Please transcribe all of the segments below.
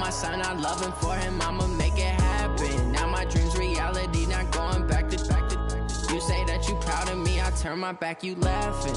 my son, I love him, for him, I'ma make it happen. Now my dream's reality, not going back to. You say that you proud of me, I turn my back, you laughing.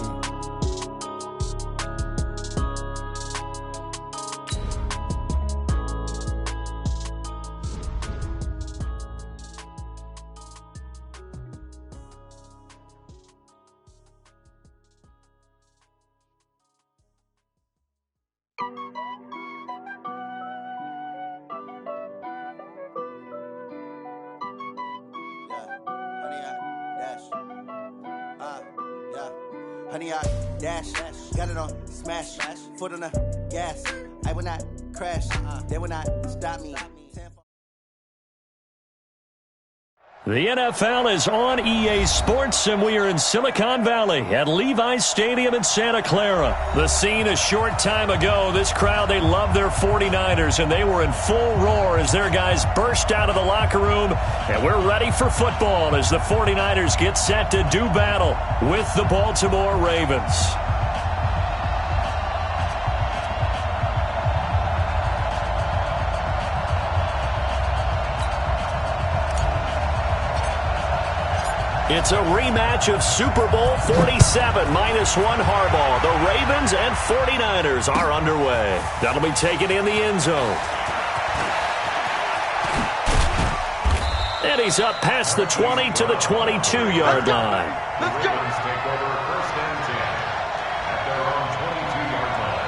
Honey, I dash, got it on smash, foot on the gas. I will not crash, they will not stop me. The NFL is on EA Sports, and we are in Silicon Valley at Levi's Stadium in Santa Clara. The scene a short time ago, this crowd, they love their 49ers, and they were in full roar as their guys burst out of the locker room. And we're ready for football as the 49ers get set to do battle with the Baltimore Ravens. It's a rematch of Super Bowl 47, -1 Harbaugh. The Ravens and 49ers are underway. That'll be taken in the end zone. And he's up past the 20 to the 22-yard line. Let's go. Ravens take over 1st and 10 at their own 22-yard line.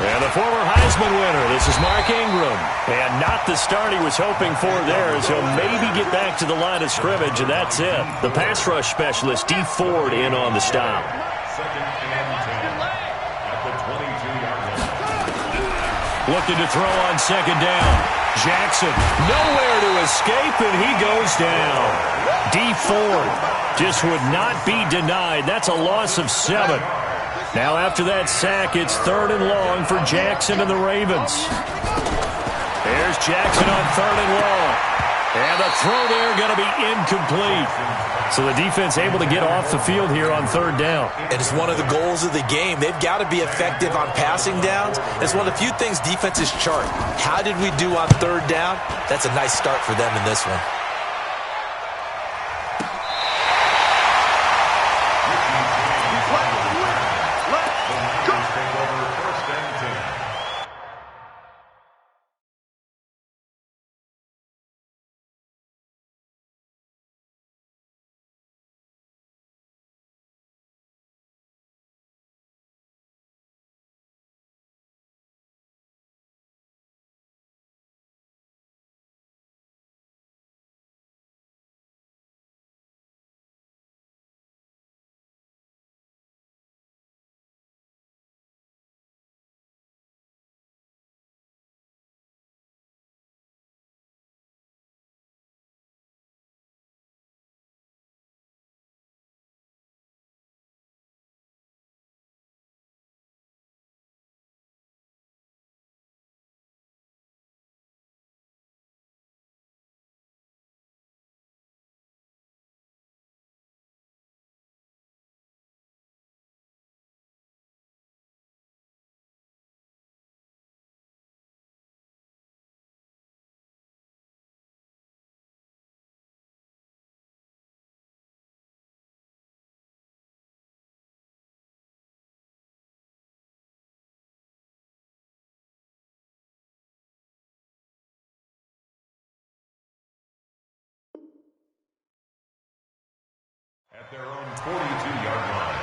And the former Heisman winner, this is Mark Ingram. And not the start he was hoping for there, as he'll maybe get back to the line of scrimmage, and that's it. The pass rush specialist, D. Ford, in on the stop. 2nd and 10 at the 22-yard line. Looking to throw on 2nd down. Jackson, nowhere to escape, and he goes down. D. Ford just would not be denied. That's a loss of 7. Now after that sack, it's 3rd and long for Jackson and the Ravens. There's Jackson on 3rd and long. And the throw there going to be incomplete. So the defense able to get off the field here on 3rd down. And it's one of the goals of the game. They've got to be effective on passing downs. It's one of the few things defenses chart. How did we do on 3rd down? That's a nice start for them in this one. At their own 42-yard line.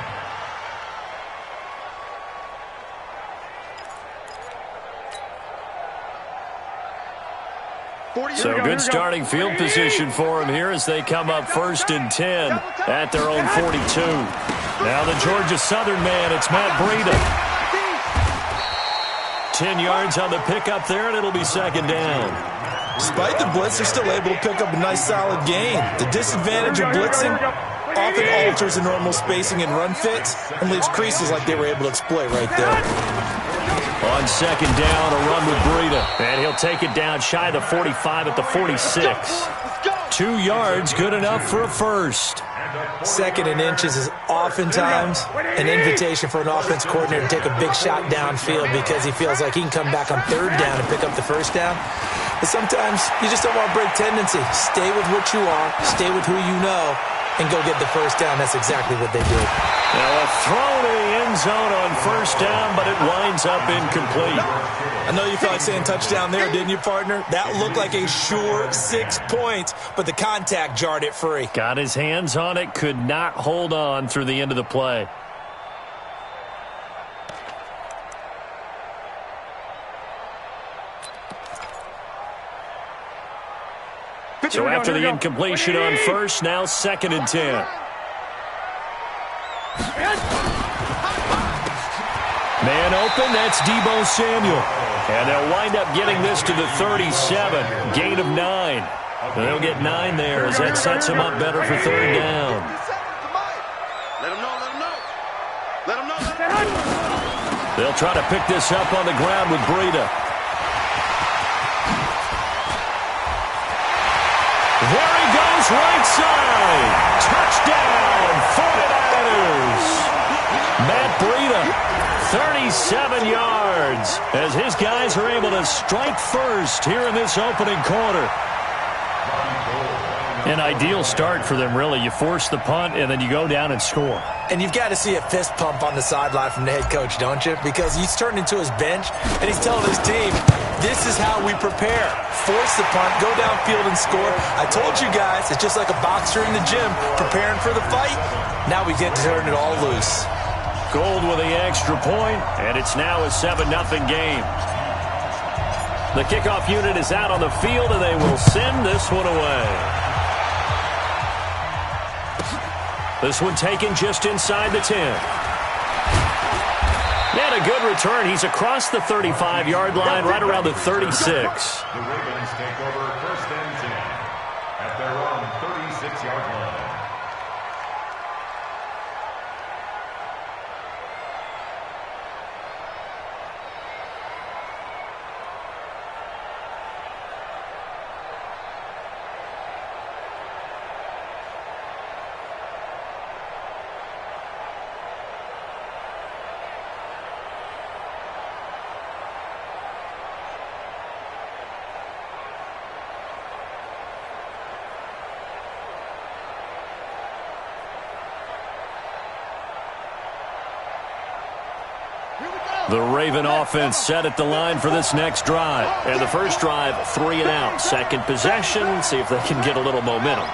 So good starting field position for them here as they come up 1st and 10 at their own 42. Now the Georgia Southern man, it's Matt Breida. 10 yards on the pickup there, and it'll be 2nd down. Despite the blitz, they're still able to pick up a nice solid gain. The disadvantage of blitzing, often alters the normal spacing and run fits and leaves creases like they were able to exploit right there. On second down, a run with Breida. And he'll take it down shy of the 45 at the 46. 2 yards, good enough for a first. Second and inches is oftentimes an invitation for an offense coordinator to take a big shot downfield because he feels like he can come back on third down and pick up the first down. But sometimes you just don't want to break tendency. Stay with what you are, stay with who you know, and go get the first down. That's exactly what they did. Now a throw to the end zone on first down, but it winds up incomplete. I know you felt like saying touchdown there, didn't you, partner? That looked like a sure 6 points, but the contact jarred it free. Got his hands on it, could not hold on through the end of the play. So after the incompletion on first, now 2nd and 10. Man open, that's Deebo Samuel. And they'll wind up getting this to the 37, gain of 9. They'll get 9 there as that sets him up better for third down. They'll try to pick this up on the ground with Breida. There he goes, right side. Touchdown, 49ers. Matt Breida, 37 yards, as his guys are able to strike first here in this opening quarter. An ideal start for them, really. You force the punt, and then you go down and score. And you've got to see a fist pump on the sideline from the head coach, don't you? Because he's turned into his bench, and he's telling his team, this is how we prepare. Force the punt, go downfield and score. I told you guys, it's just like a boxer in the gym preparing for the fight. Now we get to turn it all loose. Gold with the extra point, and it's now a 7-0 game. The kickoff unit is out on the field, and they will send this one away. This one taken just inside the 10. And a good return. He's across the 35-yard line, right around the 36. The Ravens take over 1st and 10 at their own 36-yard line. The Raven offense set at the line for this next drive. And the first drive, 3 and out. Second possession, see if they can get a little momentum.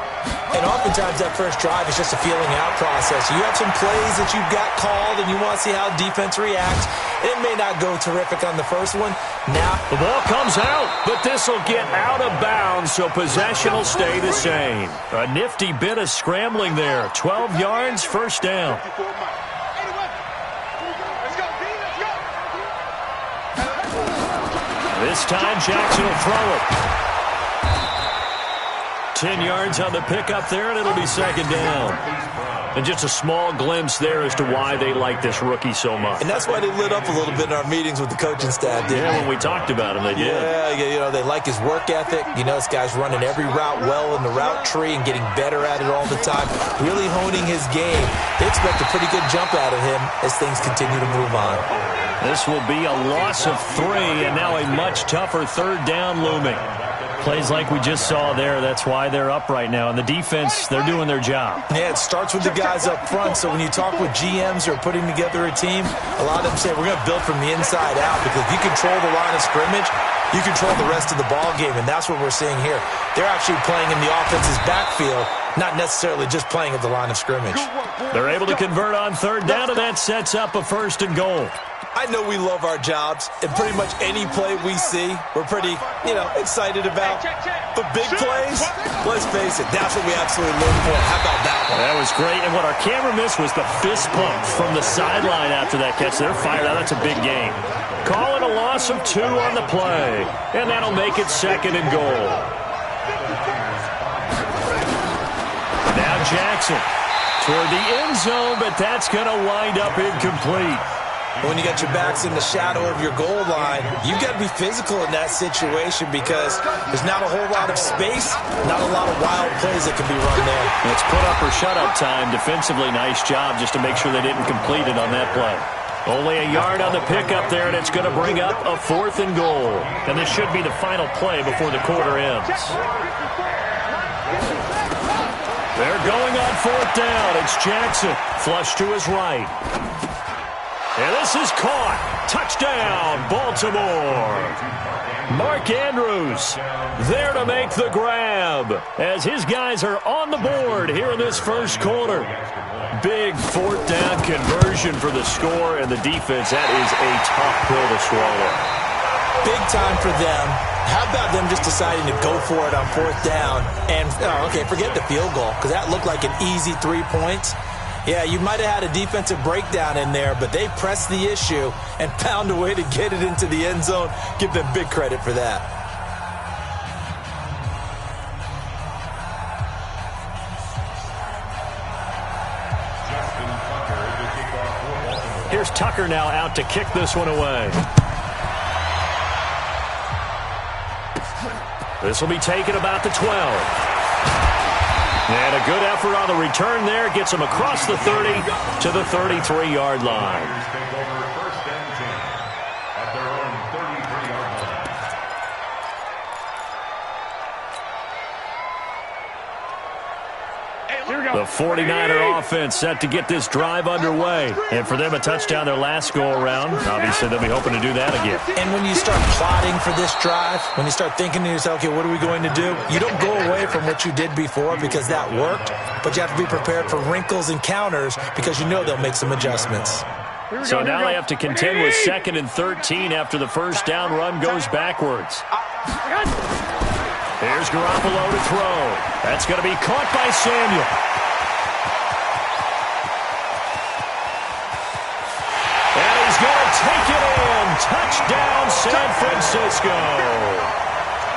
And oftentimes that first drive is just a feeling out process. You have some plays that you've got called and you want to see how defense reacts. It may not go terrific on the first one. Now the ball comes out, but this will get out of bounds, so possession will stay the same. A nifty bit of scrambling there. 12 yards, first down. This time Jackson will throw it. 10 yards on the pickup there, and it'll be second down. And just a small glimpse there as to why they like this rookie so much. And that's why they lit up a little bit in our meetings with the coaching staff, didn't they? When we talked about him, they did. Yeah, you know, they like his work ethic. You know, this guy's running every route well in the route tree and getting better at it all the time, really honing his game. They expect a pretty good jump out of him as things continue to move on. This will be a loss of 3, and now a much tougher third down looming. Plays like we just saw there, that's why they're up right now. And the defense, they're doing their job. Yeah, it starts with the guys up front. So when you talk with GMs who are putting together a team, a lot of them say we're going to build from the inside out, because if you control the line of scrimmage, you control the rest of the ball game, and that's what we're seeing here. They're actually playing in the offense's backfield, not necessarily just playing at the line of scrimmage. They're able to convert on third down, and that sets up a 1st and goal. I know we love our jobs, and pretty much any play we see, we're pretty, excited about. But big plays, let's face it, that's what we absolutely live for. How about that one? That was great, and what our camera missed was the fist pump from the sideline after that catch. They're fired out. That's a big game. Call it a loss of 2 on the play, and that'll make it 2nd and goal. Now Jackson. toward the end zone, but that's going to wind up incomplete. When you got your backs in the shadow of your goal line, you've got to be physical in that situation because there's not a whole lot of space, not a lot of wild plays that can be run there. It's put up or shut up time. Defensively, nice job just to make sure they didn't complete it on that play. Only a yard on the pickup there, and it's going to bring up a 4th and goal. And this should be the final play before the quarter ends. They're going on 4th down. It's Jackson. Flush to his right. And this is caught. Touchdown, Baltimore. Mark Andrews there to make the grab as his guys are on the board here in this first quarter. Big 4th down conversion for the score, and the defense, that is a tough pill to swallow. Big time for them. How about them just deciding to go for it on 4th down? And, okay, forget the field goal because that looked like an easy 3 points. Yeah, you might have had a defensive breakdown in there, but they pressed the issue and found a way to get it into the end zone. Give them big credit for that. Here's Tucker now out to kick this one away. This will be taken about the 12. And a good effort on the return there. Gets him across the 30 to the 33-yard line. First and 10 at their own 33-yard line. The 49er offense set to get this drive underway. And for them, a touchdown their last go-around. Obviously, they'll be hoping to do that again. And when you start plotting for this drive, when you start thinking to yourself, okay, what are we going to do? You don't go away from what you did before because that worked, but you have to be prepared for wrinkles and counters because you know they'll make some adjustments. So now they have to contend with 2nd and 13 after the first down run goes backwards. Here's Garoppolo to throw. That's going to be caught by Samuel. And he's going to take it in. Touchdown, San Francisco.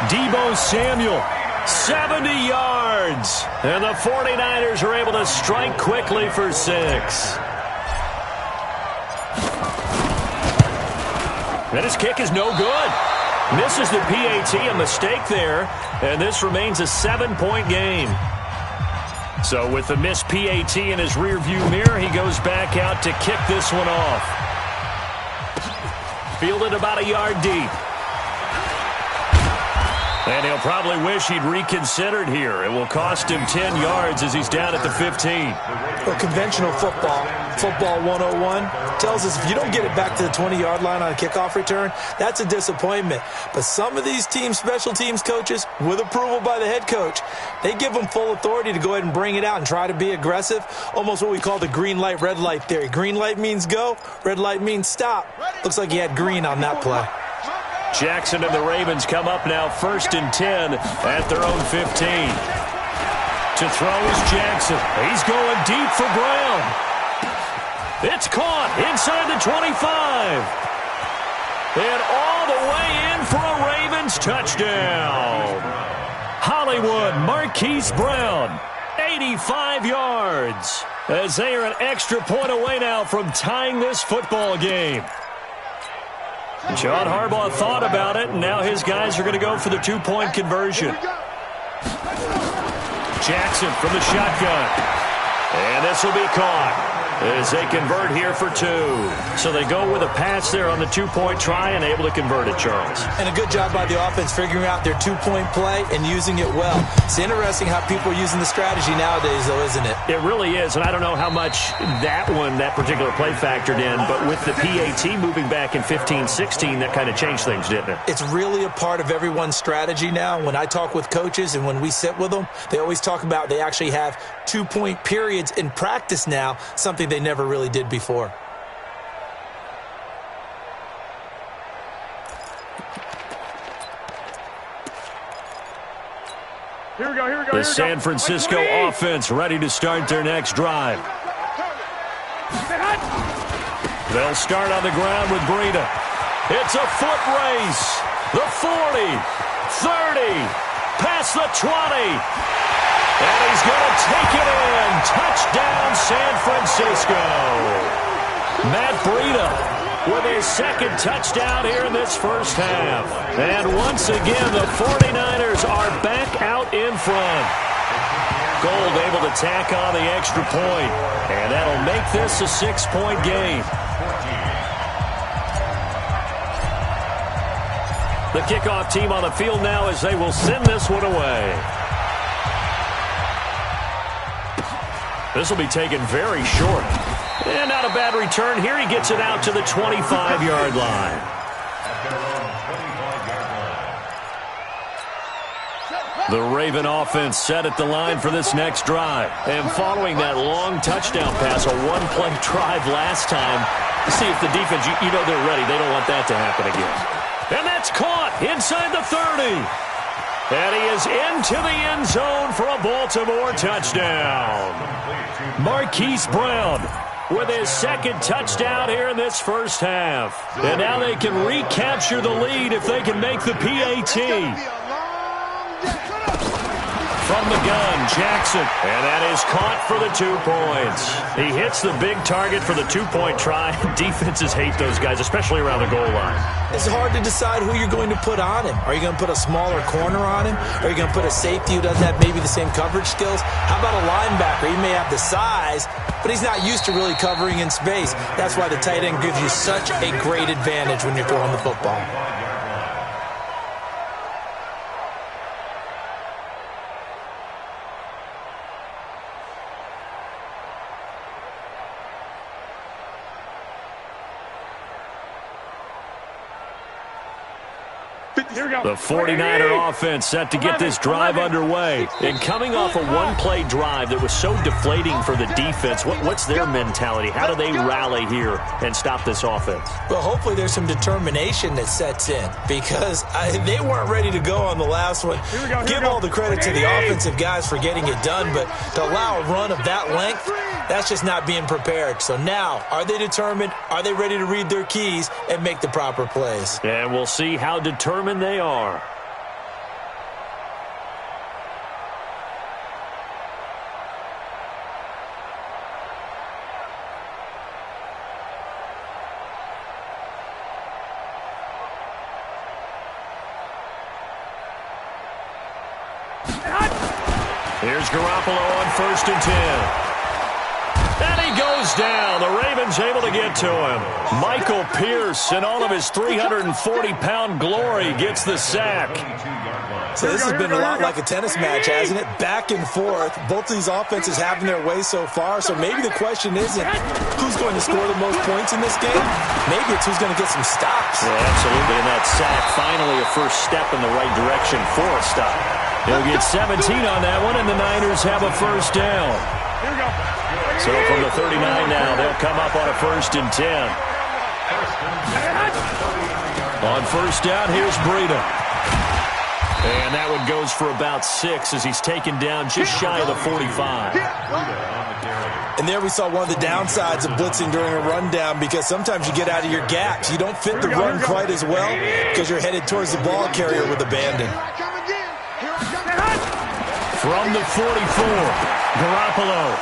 Deebo Samuel, 70 yards. And the 49ers are able to strike quickly for 6. And his kick is no good. Misses the PAT, a mistake there, and this remains a 7-point game. So with the missed PAT in his rearview mirror, he goes back out to kick this one off. Fielded about a yard deep. And he'll probably wish he'd reconsidered here. It will cost him 10 yards as he's down at the 15. Well, conventional football 101, tells us if you don't get it back to the 20-yard line on a kickoff return, that's a disappointment. But some of these teams, special teams coaches, with approval by the head coach, they give them full authority to go ahead and bring it out and try to be aggressive, almost what we call the green light, red light theory. Green light means go, red light means stop. Looks like he had green on that play. Jackson and the Ravens come up now 1st and 10 at their own 15. To throw is Jackson. He's going deep for Brown. It's caught inside the 25. And all the way in for a Ravens touchdown. Hollywood Marquise Brown, 85 yards. As they are an extra point away now from tying this football game. John Harbaugh thought about it, and now his guys are going to go for the 2-point conversion. Jackson from the shotgun. And this will be caught as they convert here for 2. So they go with a pass there on the 2-point try and able to convert it, Charles. And a good job by the offense figuring out their 2-point play and using it well. It's interesting how people are using the strategy nowadays, though, isn't it? It really is, and I don't know how much that particular play factored in, but with the PAT moving back in 15-16, that kind of changed things, didn't it? It's really a part of everyone's strategy now. When I talk with coaches and when we sit with them, they always talk about they actually have 2-point periods in practice now, something they never really did before. Here we go. The San Francisco offense ready to start their next drive. They'll start on the ground with Breida. It's a foot race. The 40, 30, past the 20. And he's going to take it in. Touchdown, San Francisco. Matt Breida with his second touchdown here in this first half. And once again, the 49ers are back out in front. Gold able to tack on the extra point. And that'll make this a 6-point game. The kickoff team on the field now as they will send this one away. This will be taken very short. And not a bad return. Here he gets it out to the 25-yard line. The Raven offense set at the line for this next drive. And following that long touchdown pass, a one-play drive last time, see if the defense, you know they're ready. They don't want that to happen again. And that's caught inside the 30. And he is into the end zone for a Baltimore touchdown. Marquise Brown with his second touchdown here in this first half. And now they can recapture the lead if they can make the PAT. From the gun, Jackson. And that is caught for the 2 points. He hits the big target for the 2-point try. Defenses hate those guys, especially around the goal line. It's hard to decide who you're going to put on him. Are you going to put a smaller corner on him? Are you going to put a safety who doesn't have maybe the same coverage skills? How about a linebacker? He may have the size, but he's not used to really covering in space. That's why the tight end gives you such a great advantage when you're throwing the football. The 49er offense set to get this drive underway. And coming off a one-play drive that was so deflating for the defense, what's their mentality? How do they rally here and stop this offense? Well, hopefully there's some determination that sets in because they weren't ready to go on the last one. Give all the credit to the offensive guys for getting it done, but to allow a run of that length, that's just not being prepared. So now, are they determined? Are they ready to read their keys and make the proper plays? And we'll see how determined they are. Here's Garoppolo on 1st and 10. And he goes down. The Ravens able to get to him. Michael Pierce, in all of his 340-pound glory, gets the sack. So this has been a lot like a tennis match, hasn't it? Back and forth. Both of these offenses having their way so far. So maybe the question isn't who's going to score the most points in this game. Maybe it's who's going to get some stops. Yeah, absolutely. And that sack, finally a first step in the right direction for a stop. He'll get 17 on that one, and the Niners have a first down. Here we go. So from the 39 now, they'll come up on a 1st and 10. On 1st down, here's Breida. And that one goes for about 6 as he's taken down just shy of the 45. And there we saw one of the downsides of blitzing during a rundown because sometimes you get out of your gaps. You don't fit the run quite as well because you're headed towards the ball carrier with abandon. From the 44, Garoppolo.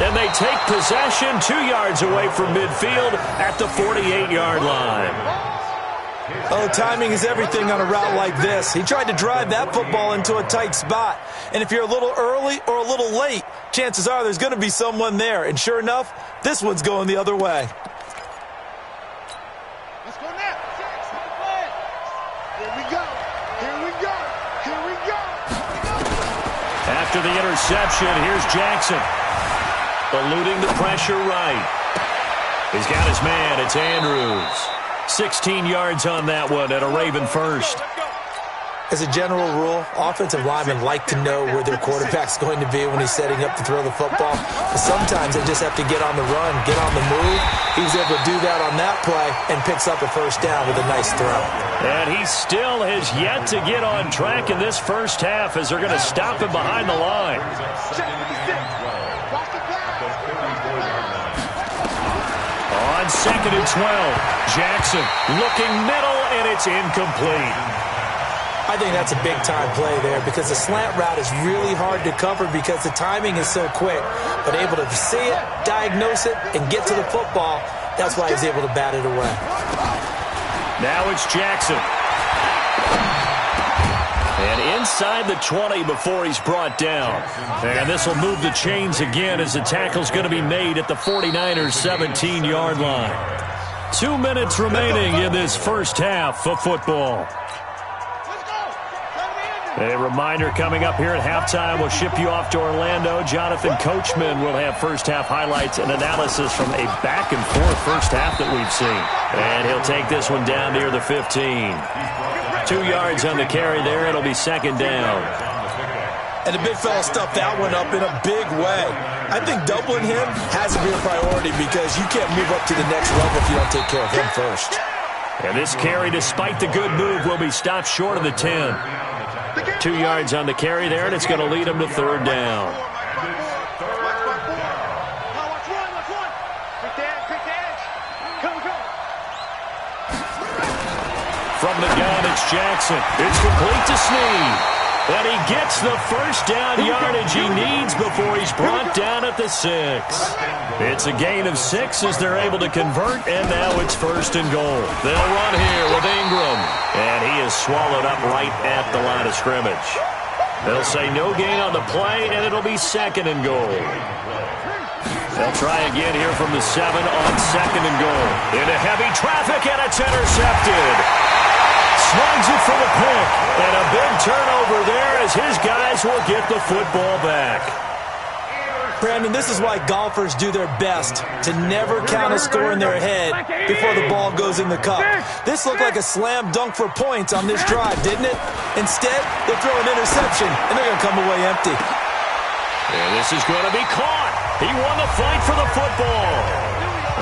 And they take possession 2 yards away from midfield at the 48-yard line. Oh, timing is everything on a route like this. He tried to drive that football into a tight spot. And if you're a little early or a little late, chances are there's going to be someone there. And sure enough, this one's going the other way. Let's go now. Here we go. Here we go. Here we go. After the interception, here's Jackson. Eluding the pressure right. He's got his man. It's Andrews. 16 yards on that one and a Raven first. As a general rule, offensive linemen like to know where their quarterback's going to be when he's setting up to throw the football. But sometimes they just have to get on the run, get on the move. He was able to do that on that play and picks up a first down with a nice throw. And he still has yet to get on track in this first half as they're going to stop him behind the line. On 2nd and 12, Jackson looking middle, and it's incomplete. I think that's a big-time play there because the slant route is really hard to cover because the timing is so quick. But able to see it, diagnose it, and get to the football, that's why he's able to bat it away. Now it's Jackson. And inside the 20 before he's brought down. And this will move the chains again as the tackle's going to be made at the 49ers' 17-yard line. 2 minutes remaining in this first half of football. A reminder coming up here at halftime, we'll ship you off to Orlando. Jonathan Coachman will have first-half highlights and analysis from a back-and-forth first half that we've seen. And he'll take this one down near the 15. 2 yards on the carry there. It'll be second down. And the big fella stuffed that one up in a big way. I think doubling him has to be a priority because you can't move up to the next level if you don't take care of him first. And this carry, despite the good move, will be stopped short of the 10. 2 yards on the carry there, and it's going to lead him to third down. From the gun, it's Jackson. It's complete to Snead. And he gets the first down yardage he needs before he's brought down at the 6. It's a gain of 6 as they're able to convert, and now it's first and goal. They'll run here with Ingram. And he is swallowed up right at the line of scrimmage. They'll say no gain on the play, and it'll be second and goal. They'll try again here from the 7 on second and goal. Into heavy traffic, and it's intercepted. Slugs it for the pick, and a big turnover there as his guys will get the football back. Brandon, this is why golfers do their best to never count a score in their head before the ball goes in the cup. This looked like a slam dunk for points on this drive, didn't it? Instead, they throw an interception, and they're going to come away empty. And this is going to be caught. He won the fight for the football.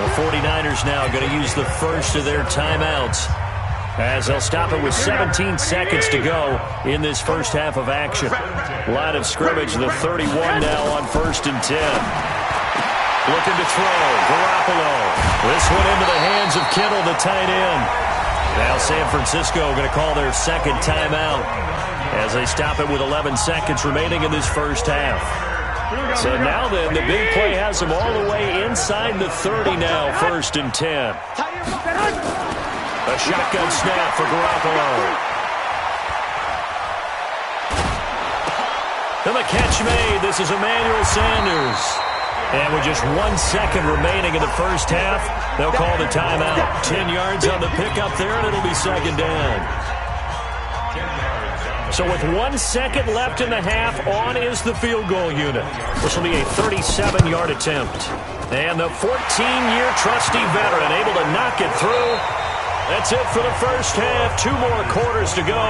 The 49ers now going to use the first of their timeouts, as they'll stop it with 17 seconds to go in this first half of action. Line of scrimmage, the 31 now on first and 10. Looking to throw, Garoppolo. This one into the hands of Kittle, the tight end. Now San Francisco going to call their second timeout as they stop it with 11 seconds remaining in this first half. So now then, the big play has them all the way inside the 30 now, first and 10. A shotgun snap for Garoppolo. And the catch made. This is Emmanuel Sanders. And with just 1 second remaining in the first half, they'll call the timeout. 10 yards on the pickup there, and it'll be second down. So with 1 second left in the half, on is the field goal unit. This will be a 37-yard attempt. And the 14-year trusty veteran able to knock it through. That's it for the first half. 2 more quarters to go.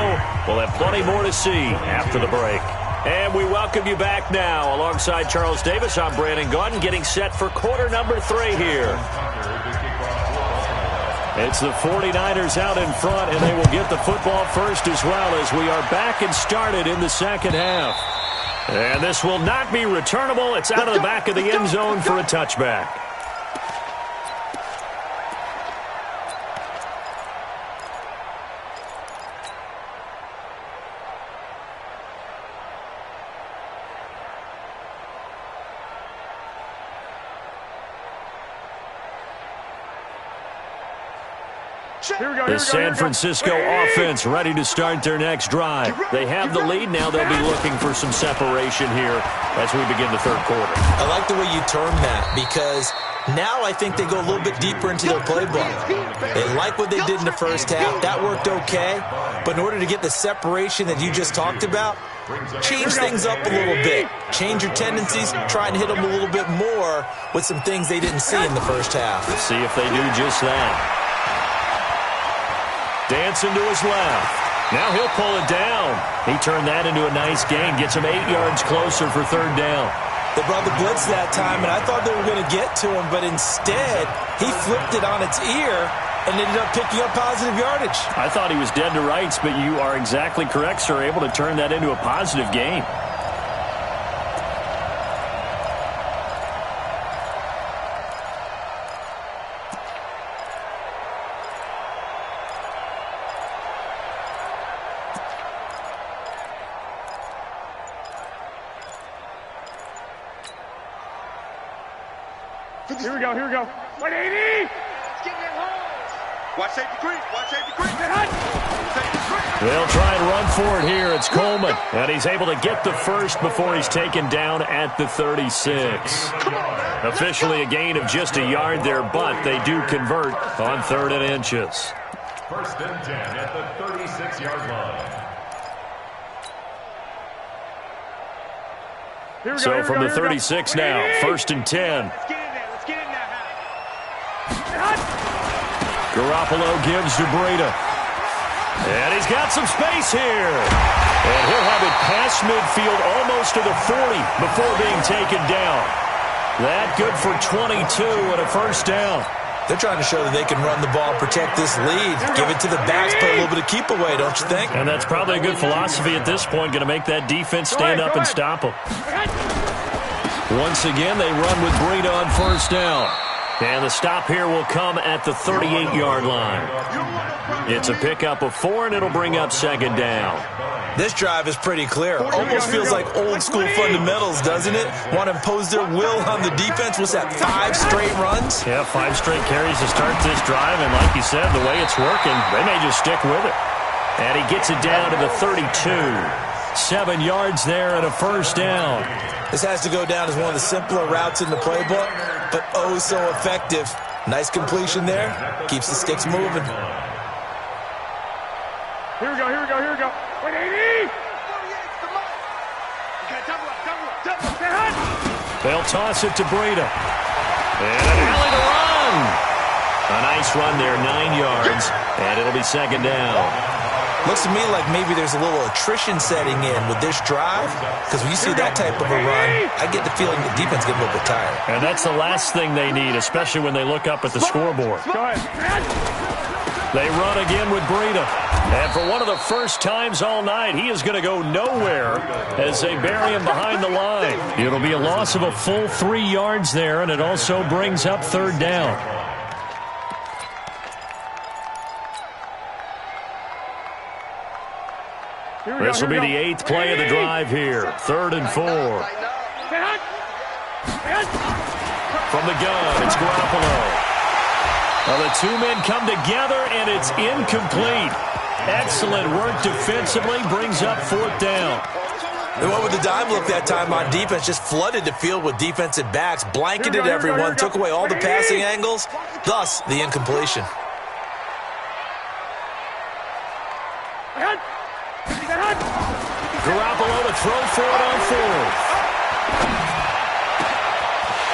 We'll have plenty more to see after the break. And we welcome you back now. Alongside Charles Davis, I'm Brandon Gaudin, getting set for quarter number 3 here. It's the 49ers out in front, and they will get the football first as well as we are back and started in the second half. And this will not be returnable. It's out of the back of the end zone for a touchback. The San Francisco offense ready to start their next drive. They have the lead. Now they'll be looking for some separation here as we begin the third quarter. I like the way you term that because now I think they go a little bit deeper into their playbook. They like what they did in the first half. That worked okay. But in order to get the separation that you just talked about, change things up a little bit. Change your tendencies. Try and hit them a little bit more with some things they didn't see in the first half. Let's see if they do just that. Dancing to his left. Now he'll pull it down. He turned that into a nice gain. Gets him 8 yards closer for third down. They brought the blitz that time, and I thought they were going to get to him, but instead he flipped it on its ear and ended up picking up positive yardage. I thought he was dead to rights, but you are exactly correct, sir. Able to turn that into a positive gain. Here we go. 180. Let's get in that hole. Watch safety creep. They'll try and run for it here. It's Coleman, and he's able to get the first before he's taken down at the 36. Officially a gain of just a yard there, but they do convert on 3rd and inches. 1st and 10 at the 36-yard line. So from the 36 now, 1st and 10. Let's get in there. Garoppolo gives to Breida. And he's got some space here. And he'll have it past midfield almost to the 40 before being taken down. That good for 22 and a 1st down. They're trying to show that they can run the ball, protect this lead, give it to the backs, put a little bit of keep away, don't you think? And that's probably a good philosophy at this point, going to make that defense stand up and stop them. Once again, they run with Breida on 1st down. And the stop here will come at the 38-yard line. It's a pickup of 4, and it'll bring up 2nd down. This drive is pretty clear. Almost feels like old-school fundamentals, doesn't it? Want to impose their will on the defense. What's that, 5 straight runs? Yeah, 5 straight carries to start this drive, and like you said, the way it's working, they may just stick with it. And he gets it down to the 32. 7 yards there and a 1st down. This has to go down as one of the simpler routes in the playbook, but oh so effective. Nice completion there. Keeps the sticks moving. Here we go. 180. They'll toss it to Breida. And an alley to run. A nice run there, 9 yards, and it'll be 2nd down. Looks to me like maybe there's a little attrition setting in with this drive, because when you see that type of a run, I get the feeling the defense gets a little bit tired. And that's the last thing they need, especially when they look up at the scoreboard. Go ahead. They run again with Breida. And for one of the first times all night, he is going to go nowhere as they bury him behind the line. It'll be a loss of a full 3 yards there, and it also brings up 3rd down. This will be the 8th play of the drive here. 3rd and 4. From the gun, it's Garoppolo. Well, the 2 men come together, and it's incomplete. Excellent work defensively, brings up 4th down. They went with the dime look that time on defense, just flooded the field with defensive backs, blanketed everyone, took away all the passing angles, thus the incompletion. Garoppolo to throw for it on 4th.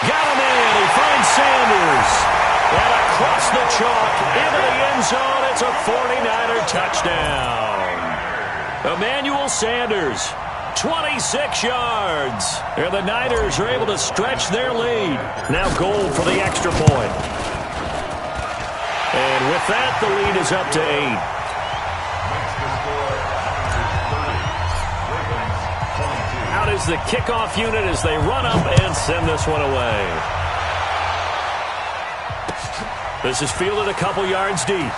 Got him in. He finds Sanders. And across the chalk into the end zone. It's a 49er touchdown. Emmanuel Sanders, 26 yards. And the Niners are able to stretch their lead. Now goal for the extra point. And with that, the lead is up to 8. Out is the kickoff unit as they run up and send this one away. This is fielded a couple yards deep.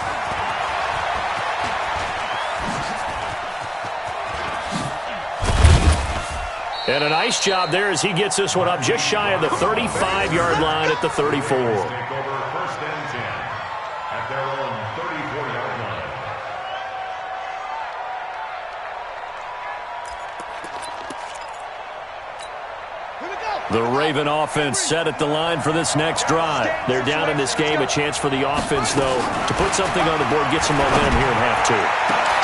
And a nice job there as he gets this one up just shy of the 35-yard line at the 34. The Raven offense set at the line for this next drive. They're down in this game. A chance for the offense, though, to put something on the board, get some momentum here in half 2.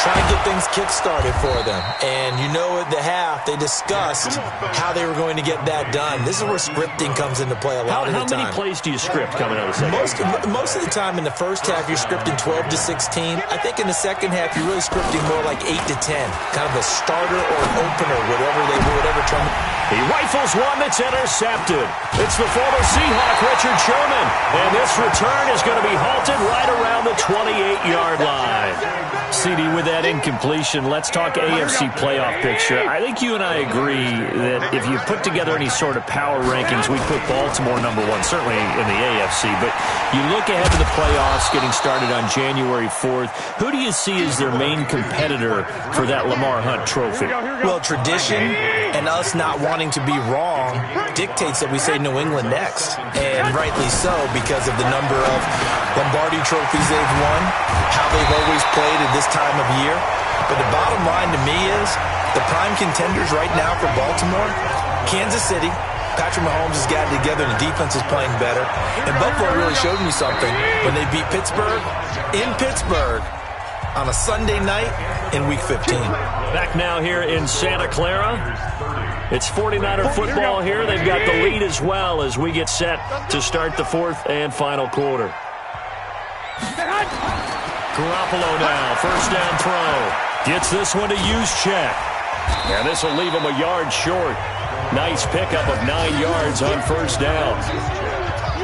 Try and get things kick-started for them. And you know at the half, they discussed how they were going to get that done. This is where scripting comes into play a lot of the time. How many plays do you script coming out of the second? Most of the time in the first half, you're scripting 12 to 16. I think in the second half, you're really scripting more like 8 to 10. Kind of a starter or an opener, whatever term. He rifles one that's intercepted. It's the former Seahawk, Richard Sherman. And this return is going to be halted right around the 28-yard line. CD, with that incompletion, let's talk AFC playoff picture. I think you and I agree that if you put together any sort of power rankings, we'd put Baltimore number 1, certainly in the AFC. But you look ahead to the playoffs getting started on January 4th. Who do you see as their main competitor for that Lamar Hunt trophy? Well, tradition and us not wanting to be wrong dictates that we say New England next. And rightly so, because of the number of Lombardi trophies they've won, how they've always played at this time of year. But the bottom line to me is the prime contenders right now for Baltimore, Kansas City. Patrick Mahomes has got it together and the defense is playing better. And Buffalo really showed me something when they beat Pittsburgh in Pittsburgh on a Sunday night in Week 15. Back now here in Santa Clara. It's 49er football here. They've got the lead as well as we get set to start the fourth and final quarter. Garoppolo now, first down throw. Gets this one to Juszczyk. And this will leave him a yard short. Nice pickup of 9 yards on first down.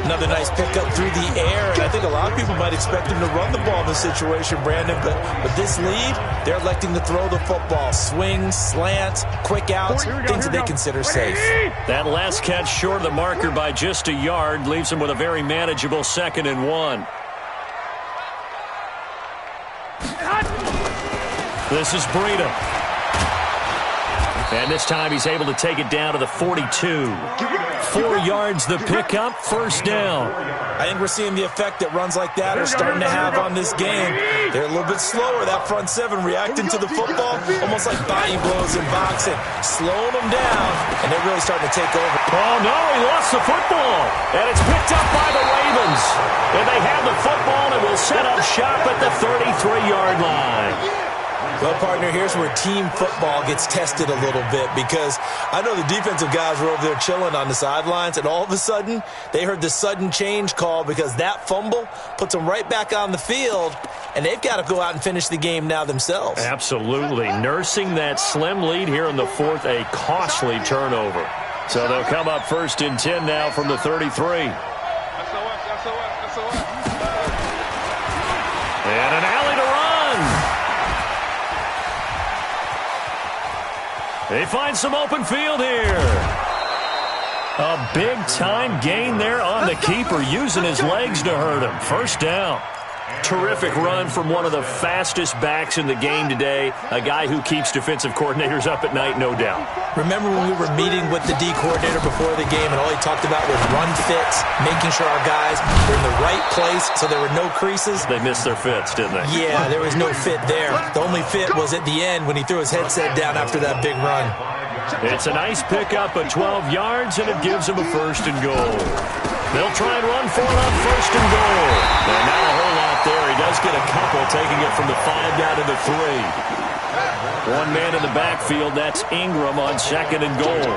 Another nice pickup through the air, and I think a lot of people might expect him to run the ball in this situation, Brandon, but with this lead, they're electing to throw the football. Swings, slants, quick outs, things that they consider safe. That last catch short of the marker by just a yard leaves him with a very manageable 2nd and 1. This is Breida. And this time he's able to take it down to the 42. 4 yards the pickup, first down. I think we're seeing the effect that runs like that are starting to have on this game. They're a little bit slower, that front seven, reacting to the football, almost like body blows in boxing, slowing them down, and they're really starting to take over. Oh, no, he lost the football, and it's picked up by the Ravens. And they have the football and will set up shop at the 33-yard line. Well, partner, here's where team football gets tested a little bit because I know the defensive guys were over there chilling on the sidelines, and all of a sudden they heard the sudden change call because that fumble puts them right back on the field, and they've got to go out and finish the game now themselves. Absolutely. Nursing that slim lead here in the fourth, a costly turnover. So they'll come up first and 10 now from the 33. And an alley to run. They find some open field here. A big-time gain there on the keeper, using his legs to hurt him. First down. Terrific run from one of the fastest backs in the game today, a guy who keeps defensive coordinators up at night, no doubt. Remember when we were meeting with the D coordinator before the game and all he talked about was run fits, making sure our guys were in the right place so there were no creases? They missed their fits, didn't they? Yeah, there was no fit there. The only fit was at the end when he threw his headset down after that big run. It's a nice pickup of 12 yards, and it gives him a first and goal. They'll try and run for it on first and goal. And not a whole lot there. He does get a couple, taking it from the 5 down to the 3. One man in the backfield, that's Ingram on second and goal.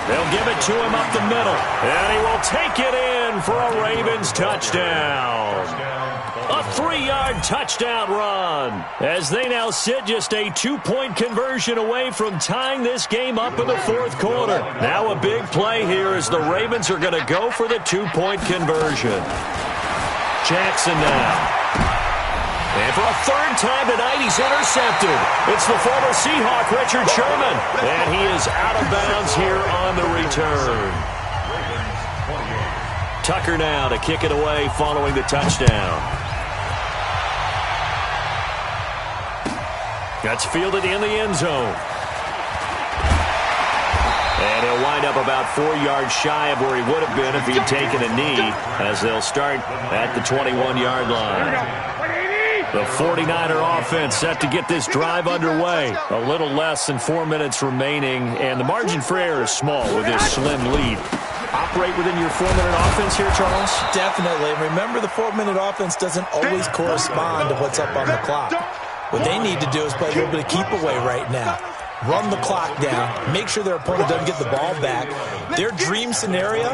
They'll give it to him up the middle. And he will take it in for a Ravens touchdown. A 3-yard touchdown run as they now sit just a 2-point conversion away from tying this game up in the fourth quarter. Now a big play here as the Ravens are going to go for the 2-point conversion. Jackson now. And for a third time tonight, he's intercepted. It's the former Seahawk, Richard Sherman. And he is out of bounds here on the return. Tucker now to kick it away following the touchdown. That's fielded in the end zone. And he'll wind up about 4 yards shy of where he would have been if he'd taken a knee, as they'll start at the 21-yard line. The 49er offense set to get this drive underway. A little less than 4 minutes remaining, and the margin for error is small with this slim lead. Operate within your 4-minute offense here, Charles? Definitely. Remember, the 4-minute offense doesn't always correspond to what's up on the clock. What they need to do is play a little bit of keep away right now. Run the clock down. Make sure their opponent doesn't get the ball back. Their dream scenario,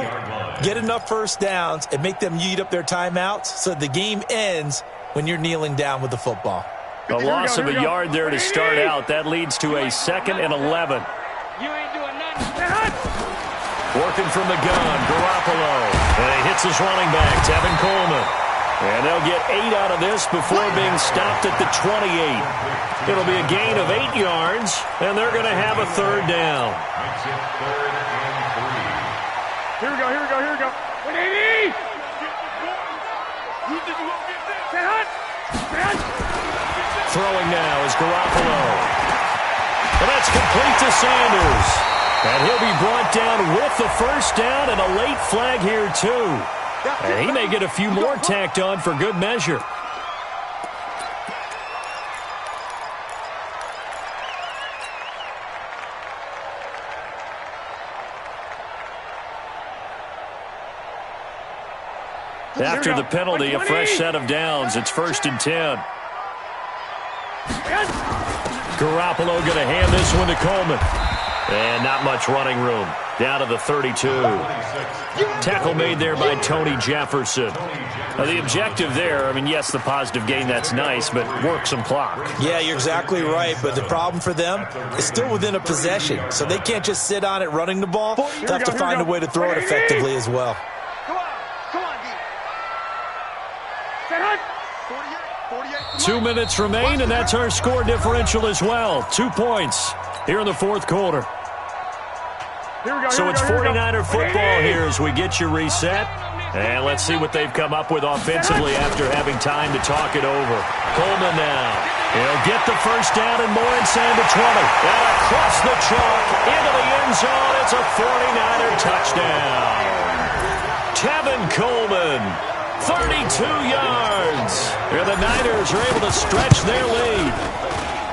get enough first downs and make them eat up their timeouts so the game ends when you're kneeling down with the football. A loss of a yard there to start out. That leads to a 2nd and 11. You ain't doing nothing. Working from the gun, Garoppolo. And he hits his running back, Tevin Coleman. And they'll get 8 out of this before being stopped at the 28. It'll be a gain of 8 yards, and they're going to have a third down. Here we go, here we go, here we go. 180! Throwing now is Garoppolo. And that's complete to Sanders. And he'll be brought down with the first down and a late flag here, too. And he may get a few more tacked on for good measure. After the penalty, a fresh set of downs. It's 1st and 10. Garoppolo going to hand this one to Coleman. And not much running room. Down to the 32. Tackle made there by Tony Jefferson. Now, the objective there, I mean, yes, the positive gain, that's nice, but work some clock. Yeah, you're exactly right, but the problem for them is still within a possession, so they can't just sit on it running the ball. They'll have to find a way to throw it effectively as well. Come on, D. 2 minutes remain, and that's our score differential as well. 2 points here in the fourth quarter. So it's 49er football here as we get you reset. And let's see what they've come up with offensively after having time to talk it over. Coleman now. He'll get the first down and more inside the 20. And across the chalk into the end zone. It's a 49er touchdown. Tevin Coleman, 32 yards. And the Niners are able to stretch their lead.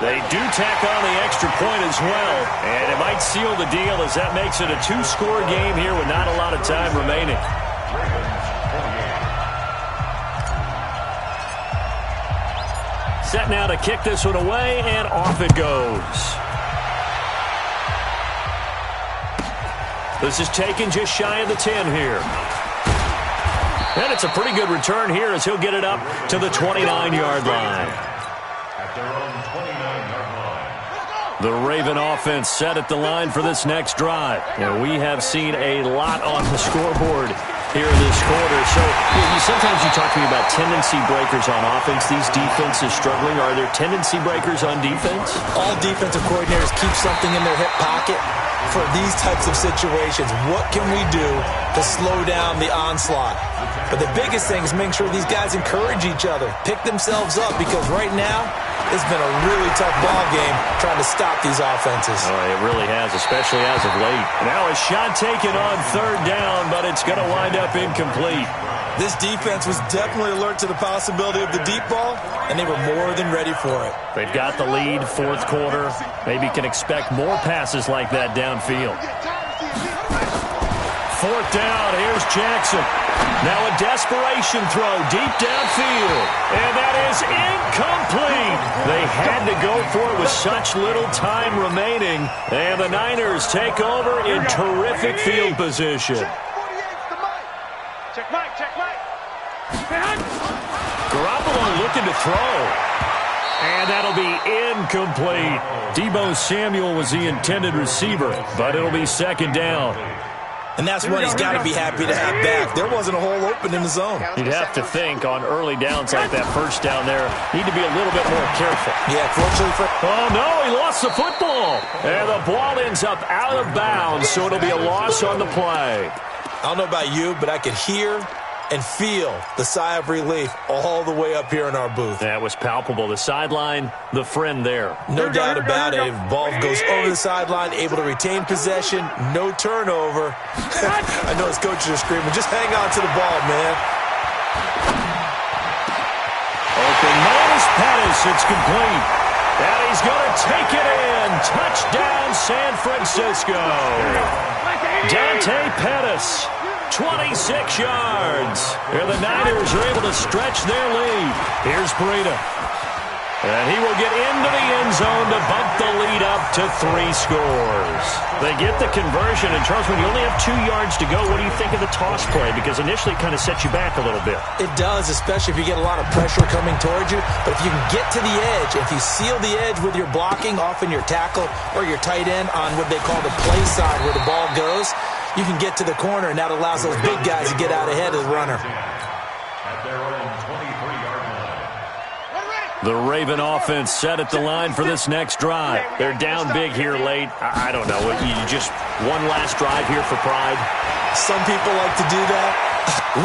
They do tack on the extra point as well, and it might seal the deal as that makes it a 2-score game here with not a lot of time remaining. Set now to kick this one away, and off it goes. This is taken just shy of the 10 here. And it's a pretty good return here as he'll get it up to the 29-yard line. The Raven offense set at the line for this next drive. And we have seen a lot on the scoreboard here in this quarter. So sometimes you talk to me about tendency breakers on offense. These defenses struggling. Are there tendency breakers on defense? All defensive coordinators keep something in their hip pocket for these types of situations. What can we do to slow down the onslaught? But the biggest thing is making sure these guys encourage each other, pick themselves up, because right now it's been a really tough ball game trying to stop these offenses. Oh, it really has, especially as of late. Now a shot taken on 3rd down, but it's going to wind up incomplete. This defense was definitely alert to the possibility of the deep ball, and they were more than ready for it. They've got the lead, 4th quarter. Maybe can expect more passes like that downfield. 4th down, here's Jackson. Now a desperation throw deep downfield, and that is incomplete. They had to go for it with such little time remaining, and the Niners take over in terrific field position. Check Mike. Garoppolo looking to throw, and that'll be incomplete. Deebo Samuel was the intended receiver, but it'll be 2nd down. And that's what he's got to be happy to have back. There wasn't a hole open in the zone. You'd have to think on early downs like that first down there, need to be a little bit more careful. Yeah, fortunately for... Oh, no, he lost the football. And the ball ends up out of bounds, so it'll be a loss on the play. I don't know about you, but I could hear and feel the sigh of relief all the way up here in our booth. That was palpable. The sideline, the friend there. No doubt about it. Ball goes over the sideline, able to retain possession, no turnover. I know his coaches are screaming, just hang on to the ball, man. Open man is Pettis. It's complete. And he's going to take it in. Touchdown, San Francisco. Dante Pettis. 26 yards. And the Niners are able to stretch their lead. Here's Breida. And he will get into the end zone to bump the lead up to 3 scores. They get the conversion. And, Charles, when you only have 2 yards to go, what do you think of the toss play? Because initially it kind of sets you back a little bit. It does, especially if you get a lot of pressure coming towards you. But if you can get to the edge, if you seal the edge with your blocking, often your tackle or your tight end on what they call the play side where the ball goes, you can get to the corner, and that allows those big guys to get out ahead of the runner. At their own 23-yard line. The Raven offense set at the line for this next drive. They're down big here late. I don't know. You just one last drive here for pride? Some people like to do that.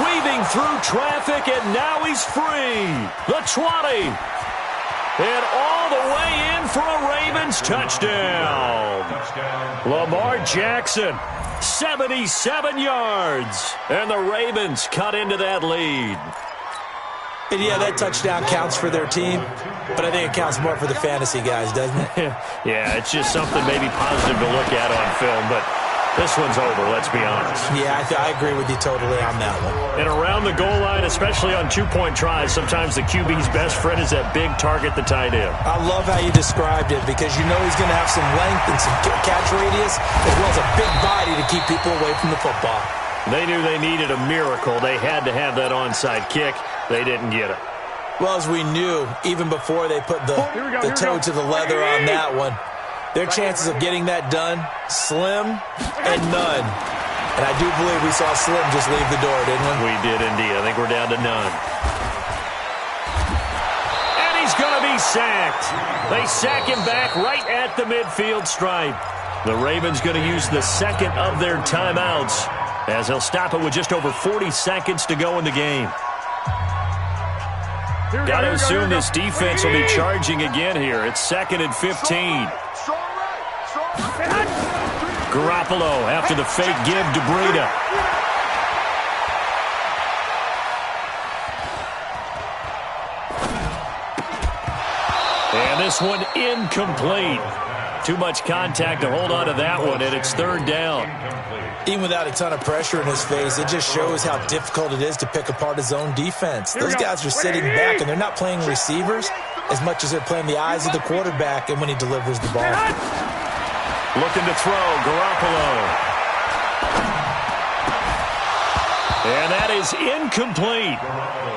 Weaving through traffic, and now he's free. The 20. And all the way in in for a Ravens touchdown. Lamar Jackson, 77 yards. And the Ravens cut into that lead. And yeah, that touchdown counts for their team, but I think it counts more for the fantasy guys, doesn't it? Yeah, it's just something maybe positive to look at on film, but this one's over, let's be honest. Yeah, I agree with you totally on that one. And around the goal line, especially on two-point tries, sometimes the QB's best friend is that big target, the tight end. I love how you described it because you know he's going to have some length and some catch radius as well as a big body to keep people away from the football. They knew they needed a miracle. They had to have that onside kick. They didn't get it. Well, as we knew, even before they put the toe to the leather on that one, their chances of getting that done, slim and none. And I do believe we saw Slim just leave the door, didn't we? We did indeed. I think we're down to none. And he's going to be sacked. They sack him back right at the midfield stripe. The Ravens going to use the second of their timeouts as they'll stop it with just over 40 seconds to go in the game. Got to assume this defense will be charging again here. It's 2nd and 15. Garoppolo after the fake give to Breida. And this one incomplete. Too much contact to hold on to that one, and it's 3rd down. Even without a ton of pressure in his face, it just shows how difficult it is to pick apart his own defense. Those guys are sitting back, and they're not playing receivers as much as they're playing the eyes of the quarterback and when he delivers the ball. Looking to throw, Garoppolo. And that is incomplete.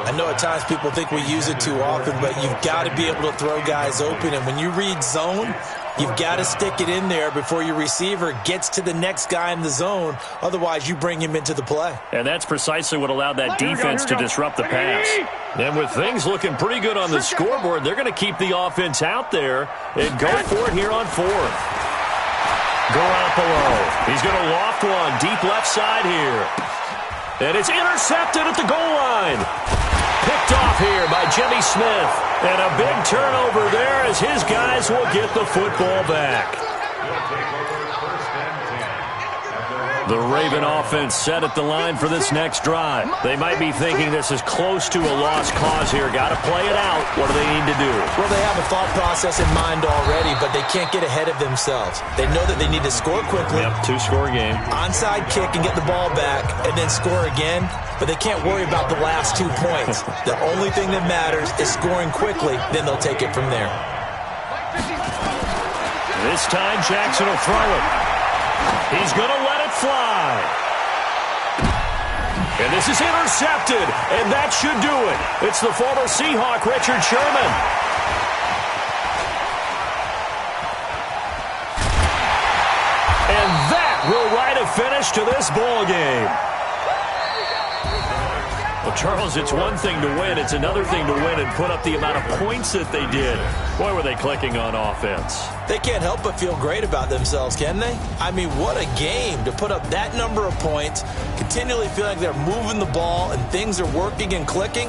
I know at times people think we use it too often, but you've got to be able to throw guys open. And when you read zone, you've got to stick it in there before your receiver gets to the next guy in the zone. Otherwise, you bring him into the play. And that's precisely what allowed that defense to disrupt the pass. And with things looking pretty good on the scoreboard, they're going to keep the offense out there and go for it here on 4th. Garoppolo. He's going to loft one deep left side here. And it's intercepted at the goal line. Picked off here by Jimmy Smith. And a big turnover there as his guys will get the football back. The Raven offense set at the line for this next drive. They might be thinking this is close to a lost cause here. Got to play it out. What do they need to do? Well, they have a thought process in mind already, but they can't get ahead of themselves. They know that they need to score quickly. Yep, 2-score game. Onside kick and get the ball back and then score again, but they can't worry about the last 2 points. The only thing that matters is scoring quickly, then they'll take it from there. This time, Jackson will throw it. He's going to let it fly. And this is intercepted, and that should do it. It's the former Seahawk, Richard Sherman. And that will write a finish to this ball game. Well, Charles, it's one thing to win. It's another thing to win and put up the amount of points that they did. Boy, were they clicking on offense. They can't help but feel great about themselves, can they? I mean, what a game to put up that number of points, continually feel like they're moving the ball and things are working and clicking.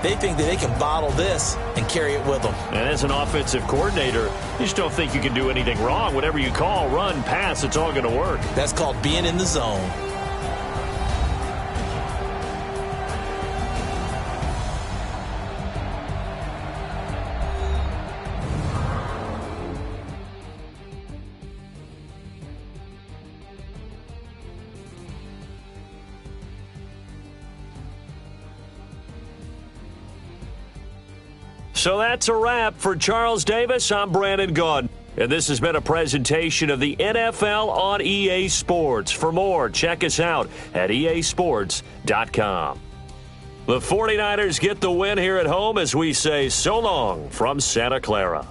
They think that they can bottle this and carry it with them. And as an offensive coordinator, you just don't think you can do anything wrong. Whatever you call, run, pass, it's all going to work. That's called being in the zone. So that's a wrap for Charles Davis. I'm Brandon Gaudin. And this has been a presentation of the NFL on EA Sports. For more, check us out at easports.com. The 49ers get the win here at home as we say so long from Santa Clara.